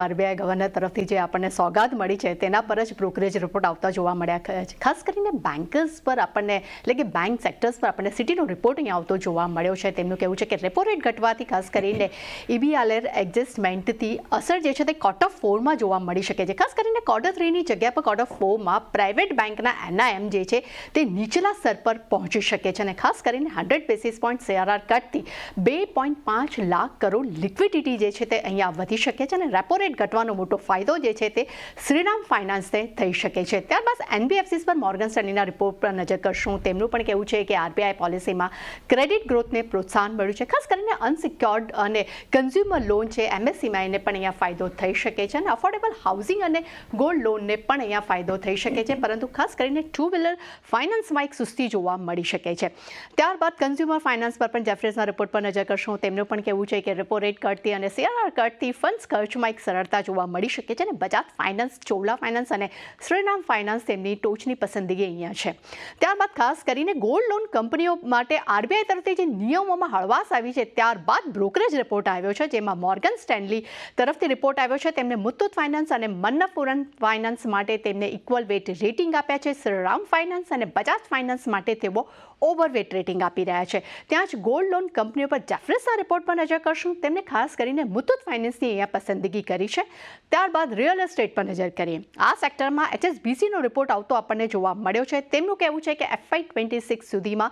RBI governor તરફથી જે આપણને સોગાદ મળી છે તેના પર જ બ્રોકરેજ રિપોર્ટ આવતા જોવા મળ્યા છે. ખાસ કરીને બેન્કર્સ પર આપણને એટલે કે બેંક સેક્ટર્સ પર આપણને સિટીનો રિપોર્ટ અહીંયા આવતો જોવા મળ્યો છે. તેમનું કહેવું છે કે રેપો રેટ ઘટવાથી ખાસ કરીને EBLR એડજસ્ટમેન્ટથી અસર જે છે તે ક્વાર્ટર 4માં જોવા મળી શકે છે. ખાસ કરીને ક્વાર્ટર 3ની જગ્યા પર ક્વાર્ટર 4માં પ્રાઇવેટ બેંકના NIM જે છે તે નીચલા સ્તર પર પહોંચી શકે છે અને ખાસ કરીને 100 basis point CRR કટથી 2.5 lakh crore liquidity જે છે તે અહીંયા વધી શકે છે અને રેપો ઘટવાનો મોટો ફાયદો જે છે તે શ્રીરામ ફાઇનાન્સને થઈ શકે છે. ત્યારબાદ NBFCs પર મોર્ગન સ્ટેનલીના રિપોર્ટ પર નજર કરશું. તેમનું પણ કહેવું છે કે RBI પોલિસીમાં ક્રેડિટ ગ્રોથને પ્રોત્સાહન મળ્યું છે. ખાસ કરીને અનસિક્યોર્ડ અને કન્ઝ્યુમર લોન છે MSCMI ને પણ અહીંયા ફાયદો થઈ શકે છે અને અફોર્ડેબલ હાઉસિંગ અને ગોલ્ડ લોનને પણ અહીંયા ફાયદો થઈ શકે છે. પરંતુ ખાસ કરીને ટુ વ્હીલર ફાઇનાન્સમાં એક સુસ્તી જોવા મળી શકે છે. ત્યારબાદ કન્ઝ્યુમર ફાઇનાન્સ પર પણ જેફરીઝના રિપોર્ટ પર નજર કરશું. તેમનું પણ કહેવું છે કે રેપો રેટ કટથી અને CRR કટથી ફંડ્સ ખર્ચમાં એક સરળતા જોવા મળી શકે છે અને બજાજ ફાઇનાન્સ, ચોલા ફાઇનાન્સ અને શ્રીરામ ફાઇનાન્સ તેમની ટોચની પસંદગી અહીંયા છે. ત્યારબાદ ખાસ કરીને ગોલ્ડ લોન કંપનીઓ માટે RBI તરફથી જે નિયમોમાં હળવાશ આવી છે ત્યારબાદ બ્રોકરેજ રિપોર્ટ આવ્યો છે જેમાં મોર્ગન સ્ટેનલી તરફથી રિપોર્ટ આવ્યો છે. તેમને મુથુટ ફાઇનાન્સ અને મન્નપુરમ ફાઇનાન્સ માટે તેમને ઇક્વલ વેટ રેટિંગ આપ્યા છે. શ્રીરામ ફાઇનાન્સ અને બજાજ ફાઇનાન્સ માટે તેઓ ઓવરવેટ રેટિંગ આપી રહ્યા છે. ત્યાં જ ગોલ્ડ લોન કંપનીઓ પર જેફરીઝના રિપોર્ટ પર નજર કરશું. તેમને ખાસ કરીને મુથુટ ફાઇનાન્સની અહીંયા પસંદગી કરી છે. ત્યારબાદ રિયલ એસ્ટેટ પર નજર કરીએ. આ સેક્ટરમાં HSBCનો રિપોર્ટ આવતો આપણને જોવા મળ્યો છે. તેમનું કહેવું છે કે FY 26 સુધીમાં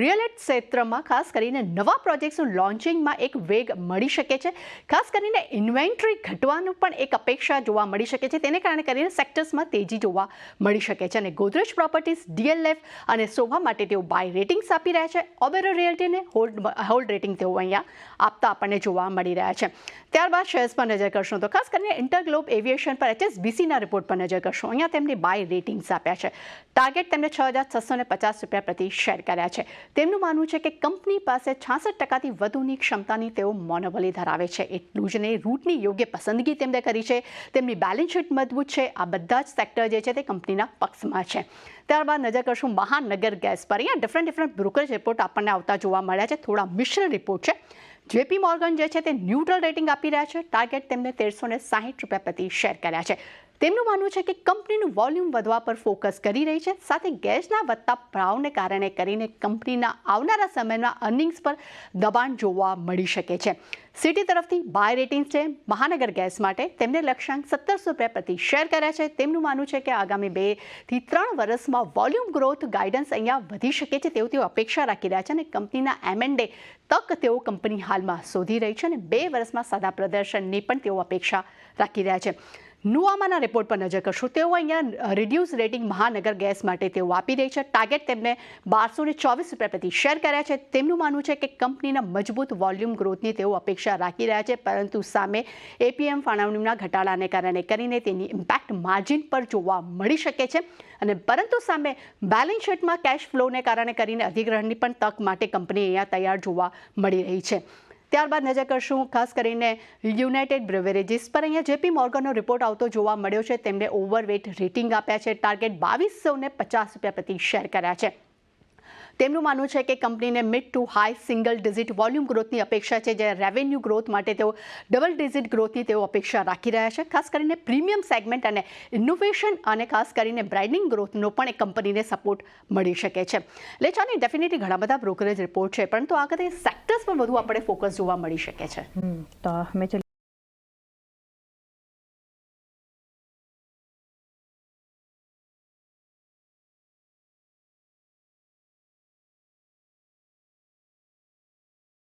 રિયલ એસ્ટેટ ક્ષેત્રમાં ખાસ કરીને નવા પ્રોજેક્ટ્સનું લોન્ચિંગમાં એક વેગ મળી શકે છે. ખાસ કરીને ઇન્વેન્ટરી ઘટવાનું પણ એક અપેક્ષા જોવા મળી શકે છે. તેને કારણે કરીને સેક્ટર્સમાં તેજી જોવા મળી શકે છે અને ગોદરેજ પ્રોપર્ટીઝ, DLF અને સોભા માટે તેઓ બાય રેટિંગ્સ આપી રહ્યા છે. ઓબેરો રિયલ્ટીને હોલ્ડ રેટિંગ તેઓ અહીંયા આપતા આપણને જોવા મળી રહ્યા છે. ત્યારબાદ શેર્સ પર નજર કરશું તો ખાસ કરીને ઇન્ટરગ્લોબ એવિએશન પર HSBCના રિપોર્ટ પર નજર કરશું. અહીંયા તેમને બાય રેટિંગ્સ આપ્યા છે. ટાર્ગેટ તેમને ₹6,650 પ્રતિ શેર કર્યા છે. તેમનું માનવું છે કે કંપની પાસે 66%થી વધુની ક્ષમતાની તેઓ મોનોપોલી ધરાવે છે. એટલું જ નહીં, રૂટની યોગ્ય પસંદગી તેમણે કરી છે. તેમની બેલેન્સ શીટ મજબૂત છે. આ બધા જ સેક્ટર જે છે તે કંપનીના પક્ષમાં છે. ત્યારબાદ નજર કરશું મહાનગર ગેસ પર. અહીંયા ડિફરન્ટ બ્રોકરેજ રિપોર્ટ આપણને આવતા જોવા મળ્યા છે. થોડા મિશ્ર રિપોર્ટ છે. JP મોર્ગન જે છે તે ન્યુટ્રલ રેટિંગ આપી રહ્યા છે. ટાર્ગેટ તેમને ₹1360 પ્રતિ શેર કર્યા છે. તેમનું માનવું છે કે કંપનીનું વોલ્યુમ વધવા પર ફોકસ કરી રહી છે. સાથે ગેસના વધતા ભાવને કારણે કરીને કંપનીના આવનારા સમયમાં અર્નિંગ્સ પર દબાણ જોવા મળી શકે છે. સિટી તરફથી બાય રેટિંગ છે. મહાનગર ગેસ માટે તેમને લક્ષ્યાંક ₹1700 પ્રતિ શેર કર્યા છે. તેમનું માનવું છે કે આગામી 2 થી 3 વર્ષમાં વોલ્યુમ ગ્રોથ ગાઈડન્સ અહીંયા વધી શકે છે તેઓ અપેક્ષા રાખી રહ્યા છે અને કંપનીના M&A તક તેઓ કંપની હાલમાં શોધી રહી છે અને 2 વર્ષમાં સાદા પ્રદર્શનની પણ તેઓ અપેક્ષા રાખી રહ્યા છે. નુઆમાના રિપોર્ટ પર નજર કરશું. તેઓ અહીંયા રિડ્યુસ રેટિંગ મહાનગર ગેસ માટે તેઓ આપી રહી છે. ટાર્ગેટ તેમને ₹1224 પ્રતિ શેર કર્યા છે. તેમનું માનવું છે કે કંપનીના મજબૂત વોલ્યુમ ગ્રોથની તેઓ અપેક્ષા રાખી રહ્યા છે પરંતુ સામે APM ફાળવણીના ઘટાડાને કારણે કરીને તેની ઇમ્પેક્ટ માર્જિન પર જોવા મળી શકે છે અને પરંતુ સામે બેલેન્સ શીટમાં કેશ ફ્લોને કારણે કરીને અધિગ્રહણની પણ તક માટે કંપની અહીંયા તૈયાર જોવા મળી રહી છે. ત્યારબાદ નજર કરશું ખાસ કરીને યુનાઇટેડ બ્રેવરેજીસ પર. અહીંયા JP મોર્ગનનો રિપોર્ટ આવતો જોવા મળ્યો છે. તેમણે ઓવરવેટ રેટિંગ આપ્યા છે. ટાર્ગેટ ₹2250 પ્રતિ શેર કર્યા છે. તેમનું માનવું છે કે કંપનીને mid to high single digit volume ગ્રોથની અપેક્ષા છે. જે રેવન્યુ ગ્રોથ માટે તેઓ ડબલ ડિજિટ ગ્રોથની તેઓ અપેક્ષા રાખી રહ્યા છે. ખાસ કરીને પ્રીમિયમ સેગમેન્ટ અને ઇનોવેશન અને ખાસ કરીને બ્રાઇડિંગ ગ્રોથનો પણ એક કંપનીને સપોર્ટ મળી શકે છે. એટલે ચાલો ડેફિનેટલી ઘણા બધા બ્રોકરેજ રિપોર્ટ છે પરંતુ આગળ સેક્ટર્સ પર વધુ આપણે ફોકસ જોવા મળી શકે છે. તો